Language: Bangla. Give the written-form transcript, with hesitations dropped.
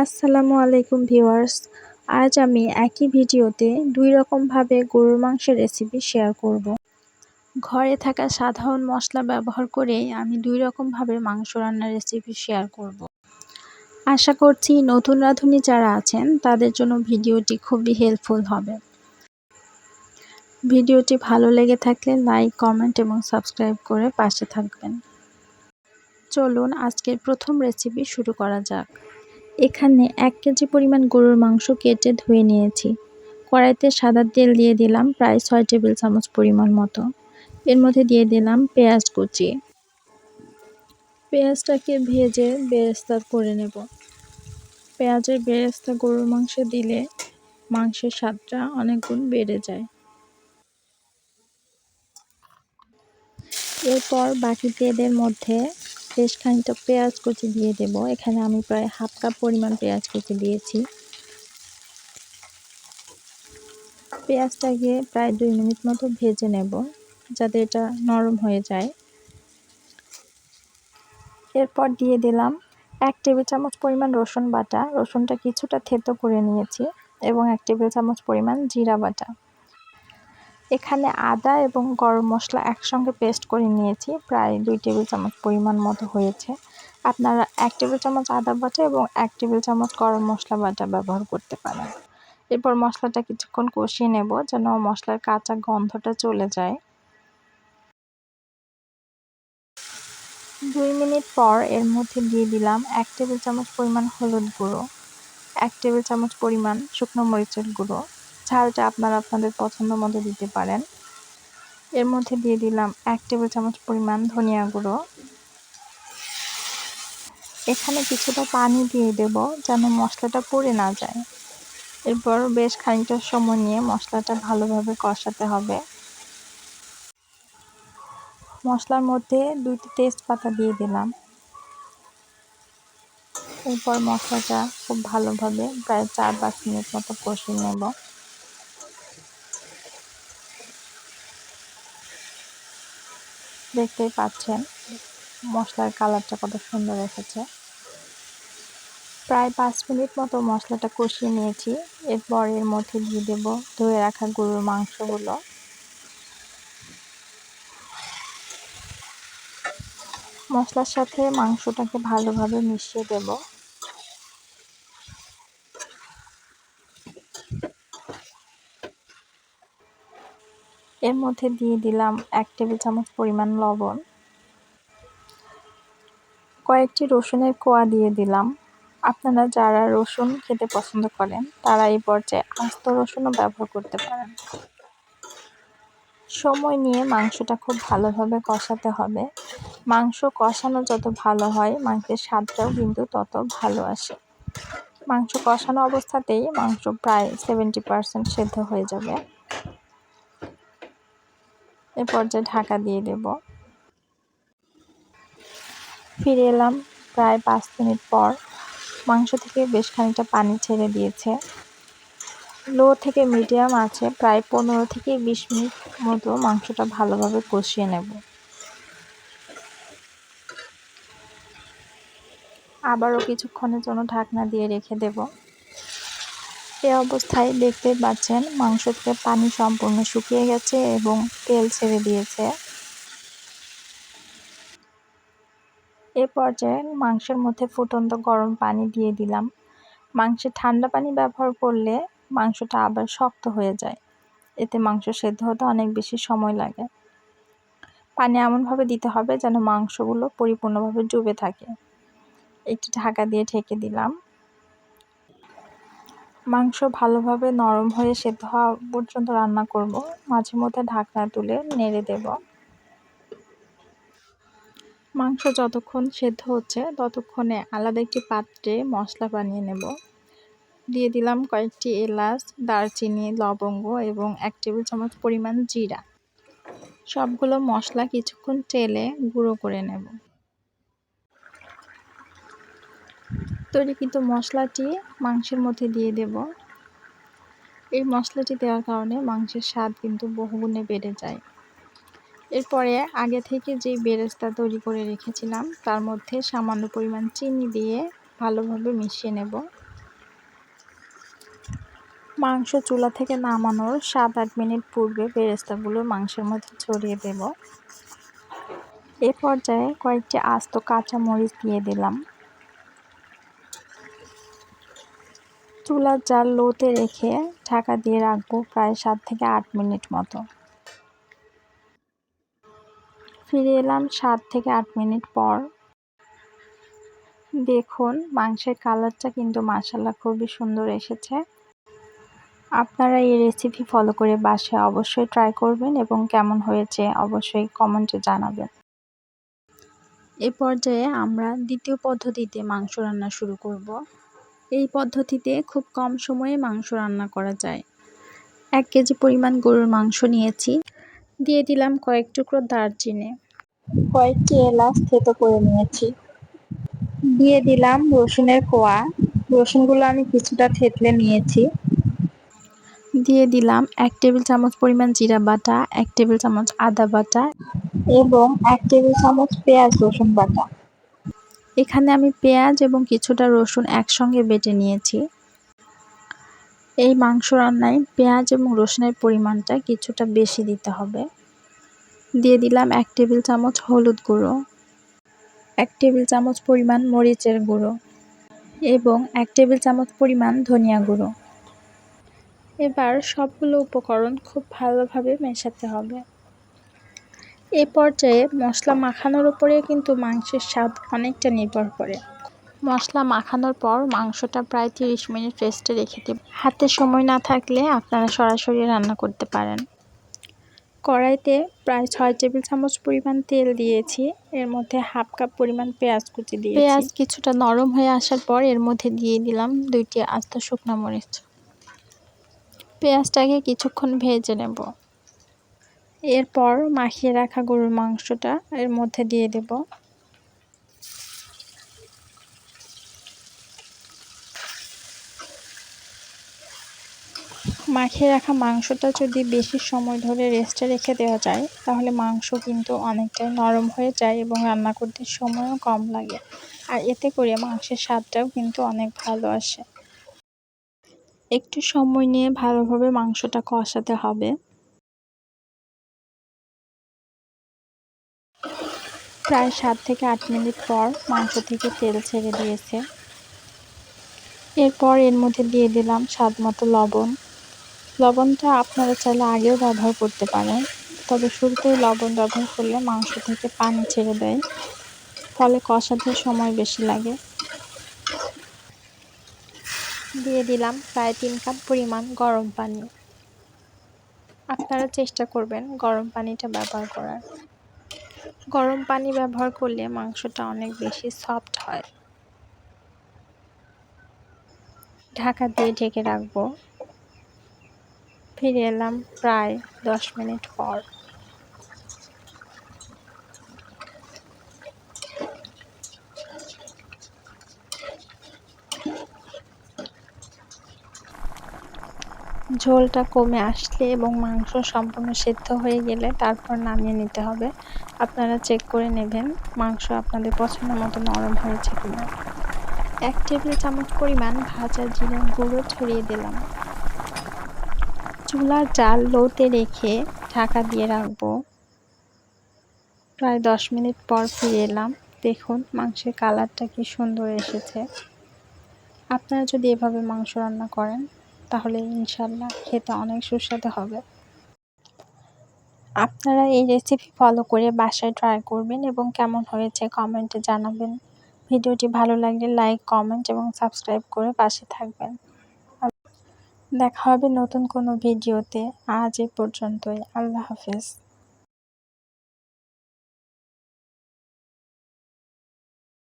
আসসালামু আলাইকুম ভিউয়ার্স। আজ আমি একই ভিডিওতে ২ রকমভাবে গরুর মাংসের রেসিপি শেয়ার করব। ঘরে থাকা সাধারণ মশলা ব্যবহার করেই আমি ২ রকমভাবে মাংস রান্নার রেসিপি শেয়ার করব। আশা করছি নতুন রাঁধুনি যারা আছেন তাদের জন্য ভিডিওটি খুবই হেল্পফুল হবে। ভিডিওটি ভালো লেগে থাকলে লাইক, কমেন্ট এবং সাবস্ক্রাইব করে পাশে থাকবেন। চলুন আজকের প্রথম রেসিপি শুরু করা যাক। এখানে ১ কেজি পরিমাণ গরুর মাংস কেটে ধুয়ে নিয়েছি। কড়াইতে সাদা তেল দিয়ে দিলাম প্রায় ৬ টেবিল চামচ পরিমাণ মতো। এর মধ্যে দিয়ে দিলাম পেঁয়াজ কুচি। পেঁয়াজটাকে ভেজে বেরেস্তা করে নেব। পেঁয়াজের বেরেস্তা গরুর মাংসে দিলে মাংসের স্বাদটা অনেক গুণ বেড়ে যায়। এরপর বাকি তেলের মধ্যে বেশ খানিকটা পেঁয়াজ কুচি দিয়ে দেব। এখানে আমি প্রায় হাফ কাপ পরিমাণ পেঁয়াজ কুচি দিয়েছি। পেঁয়াজটাকে প্রায় ২ মিনিট মতো ভেজে নেব যাতে এটা নরম হয়ে যায়। এরপর দিয়ে দিলাম ১ টেবিল চামচ পরিমাণ রসুন বাটা। রসুনটা কিছুটা থেতো করে নিয়েছি এবং ১ টেবিল চামচ পরিমাণ জিরা বাটা। এখানে আদা এবং গরম মশলা একসঙ্গে পেস্ট করে নিয়েছি, প্রায় ২ টেবিল চামচ পরিমাণ মতো হয়েছে। আপনারা ১ টেবিল চামচ আদা বাটা এবং ১ টেবিল চামচ গরম মশলা বাটা ব্যবহার করতে পারেন। এরপর মশলাটা কিছুক্ষণ কষিয়ে নেব যেন মশলার কাঁচা গন্ধটা চলে যায়। ২ মিনিট পর এর মধ্যে দিয়ে দিলাম ১ টেবিল চামচ পরিমাণ হলুদ গুঁড়ো, ১ টেবিল চামচ পরিমাণ শুকনো মরিচের গুঁড়ো। ঝালটা আপনারা আপনাদের পছন্দ মতো দিতে পারেন। এর মধ্যে দিয়ে দিলাম ১ টেবিল চামচ পরিমাণ ধনিয়া গুঁড়ো। এখানে কিছুটা পানি দিয়ে দেব যেন মশলাটা পুড়ে না যায়। এরপর বেশ খানিকটা সময় নিয়ে মশলাটা ভালোভাবে কষাতে হবে। মশলার মধ্যে ২টি তেজপাতা দিয়ে দিলাম। এরপর মশলাটা খুব ভালোভাবে প্রায় ৪-৫ মিনিট মতো কষিয়ে নেব। দেখতেই পাচ্ছেন মশলার কালারটা কত সুন্দর এসেছে। প্রায় ৫ মিনিট মতো মশলাটা কষিয়ে নিয়েছি। এরপর এর মধ্যে দিয়ে দেব ধুয়ে রাখা গরুর মাংসগুলো। মশলার সাথে মাংসটাকে ভালোভাবে মিশিয়ে দেব। এর মধ্যে দিয়ে দিলাম ১ টেবিল চামচ পরিমাণ লবণ। কয়েকটি রসুনের কোয়া দিয়ে দিলাম। আপনারা যারা রসুন খেতে পছন্দ করেন তারা এই পর্যায়ে আস্ত রসুনও ব্যবহার করতে পারেন। সময় নিয়ে মাংসটা খুব ভালোভাবে কষাতে হবে। মাংস কষানো যত ভালো হয় মাংসের স্বাদটাও কিন্তু তত ভালো আসে। মাংস কষানো অবস্থাতেই মাংস প্রায় 70% সেদ্ধ হয়ে যাবে। এ পর্যায়ে ঢাকা দিয়ে দেব। ফিরে এলাম প্রায় ৫ মিনিট পর। মাংস থেকে বেশ খানিকটা পানি ছেড়ে দিয়েছে। লো থেকে মিডিয়াম আছে প্রায় ১৫ থেকে ২০ মিনিট মতো মাংসটা ভালোভাবে কষিয়ে নেব। আবারও কিছুক্ষণের জন্য ঢাকনা দিয়ে রেখে দেব। এই অবস্থায় দেখতে পাচ্ছেন মাংস থেকে পানি সম্পূর্ণ শুকিয়ে গেছে এবং তেল ছেড়ে দিয়েছে। এ পর্যায়ে মাংসের মধ্যে ফুটন্ত গরম পানি দিয়ে দিলাম। মাংসে ঠান্ডা পানি ব্যবহার করলে মাংসটা আবার শক্ত হয়ে যায়। এতে মাংস সেদ্ধ হতে অনেক বেশি সময় লাগে। পানি এমনভাবে দিতে হবে যেন মাংসগুলো পরিপূর্ণভাবে ডুবে থাকে। একটি ঢাকা দিয়ে ঢেকে দিলাম। মাংস ভালোভাবে নরম হয়ে সেদ্ধ হওয়া পর্যন্ত রান্না করব। মাঝে মধ্যে ঢাকনা তুলে নেড়ে দেব। মাংস যতক্ষণ সেদ্ধ হচ্ছে ততক্ষণে আলাদা একটি পাত্রে মশলা বানিয়ে নেব। দিয়ে দিলাম কয়েকটি এলাচ, দারচিনি, লবঙ্গ এবং ১ টেবিল চামচ পরিমাণ জিরা। সবগুলো মশলা কিছুক্ষণ তেলে গুঁড়ো করে নেব। তৈরিকৃত মশলাটি মাংসের মধ্যে দিয়ে দেব। এই মশলাটি দেওয়ার কারণে মাংসের স্বাদ কিন্তু বহুগুণে বেড়ে যায়। এরপরে আগে থেকে যে বেরেস্তা তৈরি করে রেখেছিলাম তার মধ্যে সামান্য পরিমাণ চিনি দিয়ে ভালোভাবে মিশিয়ে নেব। মাংস চুলা থেকে নামানোর 7-8 মিনিট পূর্বে বেরেস্তাগুলো মাংসের মধ্যে ছড়িয়ে দেব। এ পর্যায়ে কয়েকটি আস্ত কাঁচা মরিচ দিয়ে দিলাম। চুলার জাল লোতে রেখে ঢাকা দিয়ে রাখবো প্রায় 7 থেকে 8 মিনিট মতো। ফিরে এলাম 7 থেকে 8 মিনিট পর। দেখুন মাংসের কালারটা কিন্তু মাশাআল্লাহ খুবই সুন্দর এসেছে। আপনারা এই রেসিপি ফলো করে বাসায় অবশ্যই ট্রাই করবেন এবং কেমন হয়েছে অবশ্যই কমেন্টে জানাবেন। এ পর্যায়ে আমরা দ্বিতীয় পদ্ধতিতে মাংস রান্না শুরু করব। এই পদ্ধতিতে খুব কম সময়ে মাংস রান্না করা যায়। 1 কেজি পরিমাণ গরুর মাংস নিয়েছি। দিয়ে দিলাম কয়েক টুকরো দারচিনি, কয়েকটি এলাচ থেতো করে নিয়েছি। দিয়ে দিলাম রসুনের কোয়া, রসুনগুলো আমি কিছুটা থেতলে নিয়েছি। দিয়ে দিলাম 1 টেবিল চামচ পরিমাণ জিরা বাটা, 1 টেবিল চামচ আদা বাটা এবং 1 টেবিল চামচ পেঁয়াজ রসুন বাটা। এখানে আমি পেঁয়াজ এবং কিছুটা রসুন একসঙ্গে বেটে নিয়েছি। এই মাংস রান্নায় পেঁয়াজ এবং রসুনের পরিমাণটা কিছুটা বেশি দিতে হবে। দিয়ে দিলাম 1 টেবিল চামচ হলুদ গুঁড়ো, 1 টেবিল চামচ পরিমাণ মরিচের গুঁড়ো এবং 1 টেবিল চামচ পরিমাণ ধনিয়া গুঁড়ো। এবার সবগুলো উপকরণ খুব ভালোভাবে মেশাতে হবে। এ পর্যায়ে মশলা মাখানোর উপরে কিন্তু মাংসের স্বাদ অনেকটা নির্ভর করে। মশলা মাখানোর পর মাংসটা প্রায় 30 মিনিট রেস্টে রেখে দেব। হাতে সময় না থাকলে আপনারা সরাসরি রান্না করতে পারেন। কড়াইতে প্রায় 6 টেবিল চামচ পরিমাণ তেল দিয়েছি। এর মধ্যে হাফ কাপ পরিমাণ পেঁয়াজ কুচি দিয়েছি। পেঁয়াজ কিছুটা নরম হয়ে আসার পর এর মধ্যে দিয়ে দিলাম 2টি আস্ত শুকনো মরিচ। পেঁয়াজটাকে কিছুক্ষণ ভেজে নেব। এরপর মাখিয়ে রাখা গরুর মাংসটা এর মধ্যে দিয়ে দেব। মাখিয়ে রাখা মাংসটা যদি বেশি সময় ধরে রেস্টে রেখে দেওয়া যায় তাহলে মাংস কিন্তু অনেকটাই নরম হয়ে যায় এবং রান্না করতে সময়ও কম লাগে, আর এতে করে মাংসের স্বাদটাও কিন্তু অনেক ভালো আসে। একটু সময় নিয়ে ভালোভাবে মাংসটা কষাতে হবে। প্রায় 7 থেকে 8 মিনিট পর মাংস থেকে তেল ছেড়ে দিয়েছে। এরপর এর মধ্যে দিয়ে দিলাম স্বাদমতো লবণ। লবণটা আপনারা চাইলে আগেও ব্যবহার করতে পারেন, তবে শুরুতেই লবণ ব্যবহার করলে মাংস থেকে পানি ছেড়ে দেয়, ফলে কষাতে সময় বেশি লাগে। দিয়ে দিলাম প্রায় 3 কাপ পরিমাণ গরম পানি। আপনারা চেষ্টা করবেন গরম পানিটা ব্যবহার করার। গরম পানি ব্যবহার করলে মাংসটা অনেক বেশি সফট হয়। ঢাকা দিয়ে ঢেকে রাখবো। ফিরে এলাম প্রায় 10 মিনিট পর। ঝোলটা কমে আসলে এবং মাংস সম্পূর্ণ সেদ্ধ হয়ে গেলে তারপর নামিয়ে নিতে হবে। আপনারা চেক করে নেবেন মাংস আপনাদের পছন্দ মতো নরম হয়েছে কিনা। 1 টেবিল চামচ পরিমাণ ভাজা জিরার গুঁড়ো ছড়িয়ে দিলাম। চুলার জাল লোতে রেখে ঢাকা দিয়ে রাখবো। প্রায় 10 মিনিট পর ফিরে এলাম। দেখুন মাংসের কালারটা কি সুন্দর এসেছে। আপনারা যদি এভাবে মাংস রান্না করেন তাহলে ইনশাল্লাহ খেতে অনেক সুস্বাদু হবে। আপনারা এই রেসিপি ফলো করে বাসায় ট্রাই করবেন এবং কেমন হয়েছে কমেন্টে জানাবেন। ভিডিওটি ভালো লাগলে লাইক, কমেন্ট এবং সাবস্ক্রাইব করে পাশে থাকবেন। দেখা হবে নতুন কোনো ভিডিওতে। আজ এ পর্যন্তই। আল্লাহ হাফেজ।